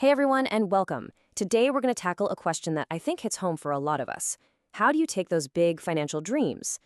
Hey everyone, and welcome. Today we're going to tackle a question that I think hits home for a lot of us. How do you take those big financial dreams,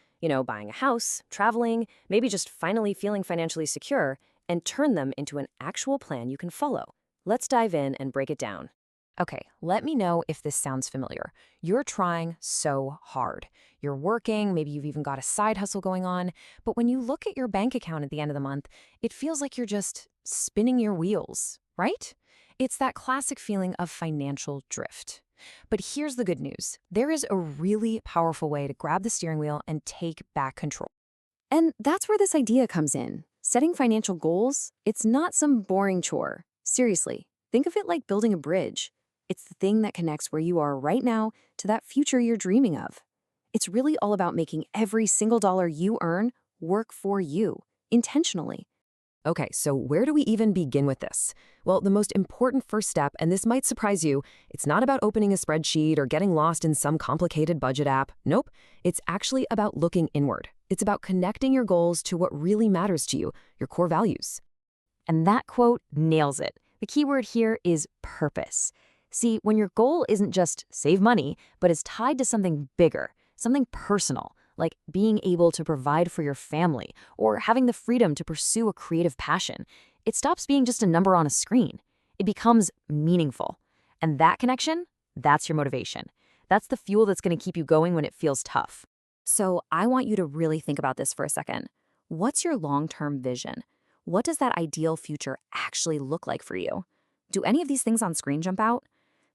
buying a house, traveling, maybe just finally feeling financially secure, and turn them into an actual plan you can follow? Let's dive in and break it down. Okay, let me know if this sounds familiar. You're trying so hard. You're working, maybe you've even got a side hustle going on, but when you look at your bank account at the end of the month, it feels like you're just spinning your wheels, right? It's that classic feeling of financial drift. But here's the good news. There is a really powerful way to grab the steering wheel and take back control. And that's where this idea comes in. Setting financial goals, it's not some boring chore. Seriously, think of it like building a bridge. It's the thing that connects where you are right now to that future you're dreaming of. It's really all about making every single dollar you earn work for you, intentionally. Okay, so where do we even begin with this? Well, the most important first step, and this might surprise you, it's not about opening a spreadsheet or getting lost in some complicated budget app. Nope, it's actually about looking inward. It's about connecting your goals to what really matters to you, your core values. And that quote nails it. The key word here is purpose. See, when your goal isn't just save money, but is tied to something bigger, something personal, like being able to provide for your family or having the freedom to pursue a creative passion, it stops being just a number on a screen. It becomes meaningful. And that connection, that's your motivation. That's the fuel that's going to keep you going when it feels tough. So I want you to really think about this for a second. What's your long-term vision? What does that ideal future actually look like for you? Do any of these things on screen jump out?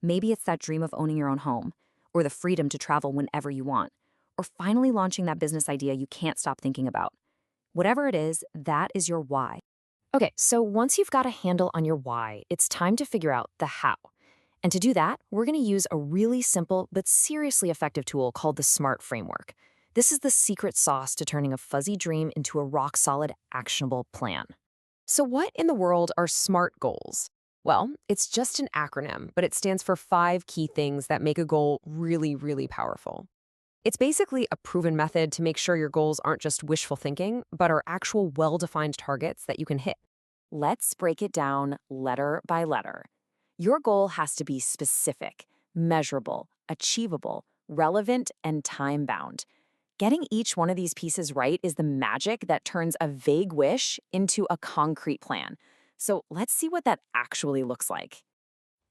Maybe it's that dream of owning your own home, or the freedom to travel whenever you want, or finally launching that business idea you can't stop thinking about. Whatever it is, that is your why. Okay, so once you've got a handle on your why, it's time to figure out the how. And to do that, we're going to use a really simple but seriously effective tool called the SMART framework. This is the secret sauce to turning a fuzzy dream into a rock-solid, actionable plan. So what in the world are SMART goals? Well, it's just an acronym, but it stands for 5 key things that make a goal really, really powerful. It's basically a proven method to make sure your goals aren't just wishful thinking, but are actual well-defined targets that you can hit. Let's break it down letter by letter. Your goal has to be specific, measurable, achievable, relevant, and time-bound. Getting each one of these pieces right is the magic that turns a vague wish into a concrete plan. So let's see what that actually looks like.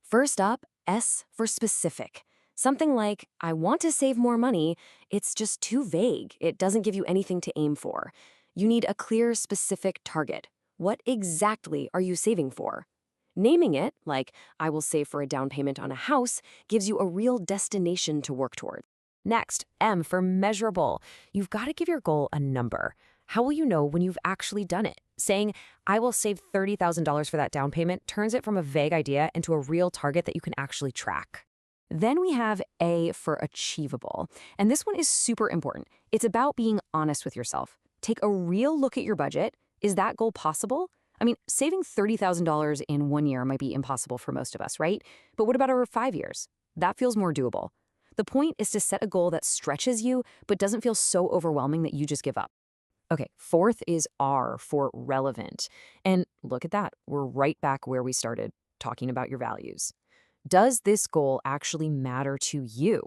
First up, S for specific. Something like, I want to save more money, it's just too vague. It doesn't give you anything to aim for. You need a clear, specific target. What exactly are you saving for? Naming it, like, I will save for a down payment on a house, gives you a real destination to work toward. Next, M for measurable. You've got to give your goal a number. How will you know when you've actually done it? Saying, I will save $30,000 for that down payment turns it from a vague idea into a real target that you can actually track. Then we have A for achievable. And this one is super important. It's about being honest with yourself. Take a real look at your budget. Is that goal possible? I mean, saving $30,000 in 1 year might be impossible for most of us, right? But what about over 5 years? That feels more doable. The point is to set a goal that stretches you, but doesn't feel so overwhelming that you just give up. Okay, fourth is R for relevant. And look at that. We're right back where we started, talking about your values. Does this goal actually matter to you?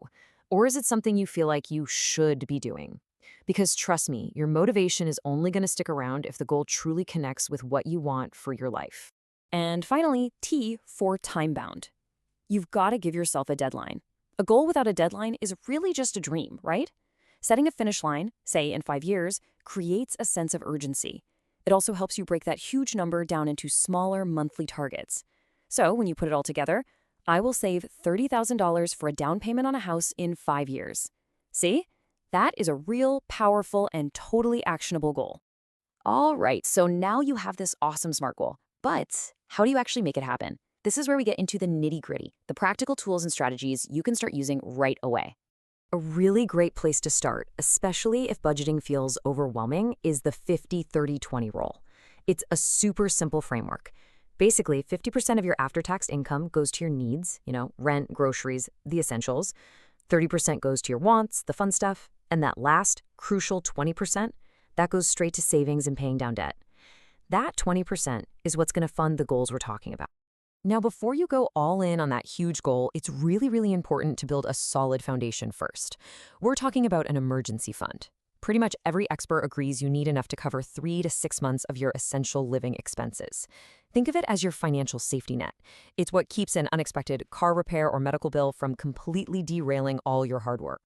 Or is it something you feel like you should be doing? Because trust me, your motivation is only going to stick around if the goal truly connects with what you want for your life. And finally, T for time-bound. You've got to give yourself a deadline. A goal without a deadline is really just a dream, right? Setting a finish line, say in 5 years, creates a sense of urgency. It also helps you break that huge number down into smaller monthly targets. So when you put it all together, I will save $30,000 for a down payment on a house in 5 years. See? That is a real, powerful, and totally actionable goal. All right, so now you have this awesome SMART goal. But how do you actually make it happen? This is where we get into the nitty-gritty, the practical tools and strategies you can start using right away. A really great place to start, especially if budgeting feels overwhelming, is the 50-30-20 rule. It's a super simple framework. Basically, 50% of your after-tax income goes to your needs, rent, groceries, the essentials. 30% goes to your wants, the fun stuff. And that last, crucial 20%, that goes straight to savings and paying down debt. That 20% is what's going to fund the goals we're talking about. Now, before you go all in on that huge goal, it's really, really important to build a solid foundation first. We're talking about an emergency fund. Pretty much every expert agrees you need enough to cover 3 to 6 months of your essential living expenses. Think of it as your financial safety net. It's what keeps an unexpected car repair or medical bill from completely derailing all your hard work.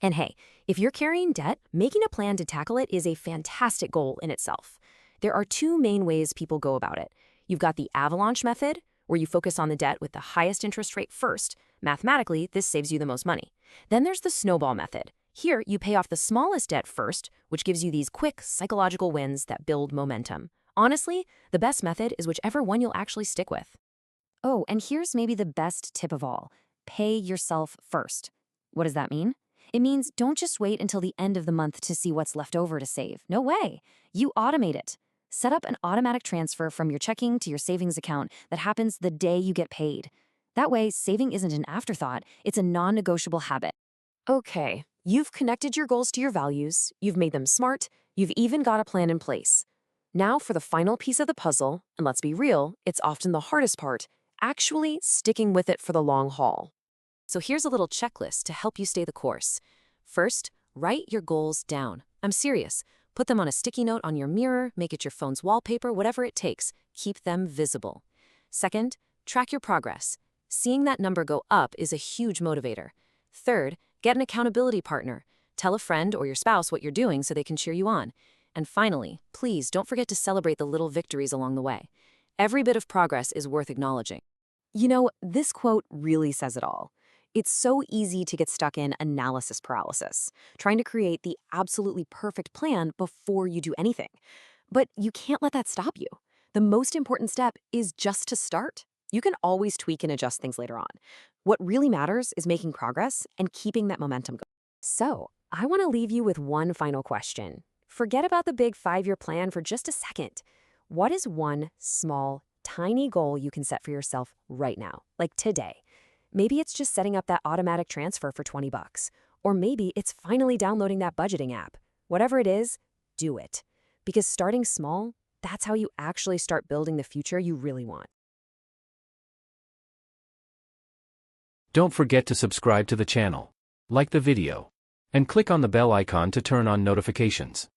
And hey, if you're carrying debt, making a plan to tackle it is a fantastic goal in itself. There are two main ways people go about it. You've got the avalanche method, where you focus on the debt with the highest interest rate first. Mathematically, this saves you the most money. Then there's the snowball method. Here, you pay off the smallest debt first, which gives you these quick psychological wins that build momentum. Honestly, the best method is whichever one you'll actually stick with. Oh, and here's maybe the best tip of all. Pay yourself first. What does that mean? It means don't just wait until the end of the month to see what's left over to save. No way. You automate it. Set up an automatic transfer from your checking to your savings account that happens the day you get paid. That way, saving isn't an afterthought, it's a non-negotiable habit. Okay, you've connected your goals to your values, you've made them smart, you've even got a plan in place. Now for the final piece of the puzzle, and let's be real, it's often the hardest part, actually sticking with it for the long haul. So here's a little checklist to help you stay the course. First, write your goals down. I'm serious. Put them on a sticky note on your mirror, make it your phone's wallpaper, whatever it takes. Keep them visible. Second, track your progress. Seeing that number go up is a huge motivator. Third, get an accountability partner. Tell a friend or your spouse what you're doing so they can cheer you on. And finally, please don't forget to celebrate the little victories along the way. Every bit of progress is worth acknowledging. You know, this quote really says it all. It's so easy to get stuck in analysis paralysis, trying to create the absolutely perfect plan before you do anything. But you can't let that stop you. The most important step is just to start. You can always tweak and adjust things later on. What really matters is making progress and keeping that momentum going. So, I want to leave you with one final question. Forget about the big 5-year plan for just a second. What is one small, tiny goal you can set for yourself right now, like today? Maybe it's just setting up that automatic transfer for $20. Or maybe it's finally downloading that budgeting app. Whatever it is, do it. Because starting small, that's how you actually start building the future you really want. Don't forget to subscribe to the channel, like the video, and click on the bell icon to turn on notifications.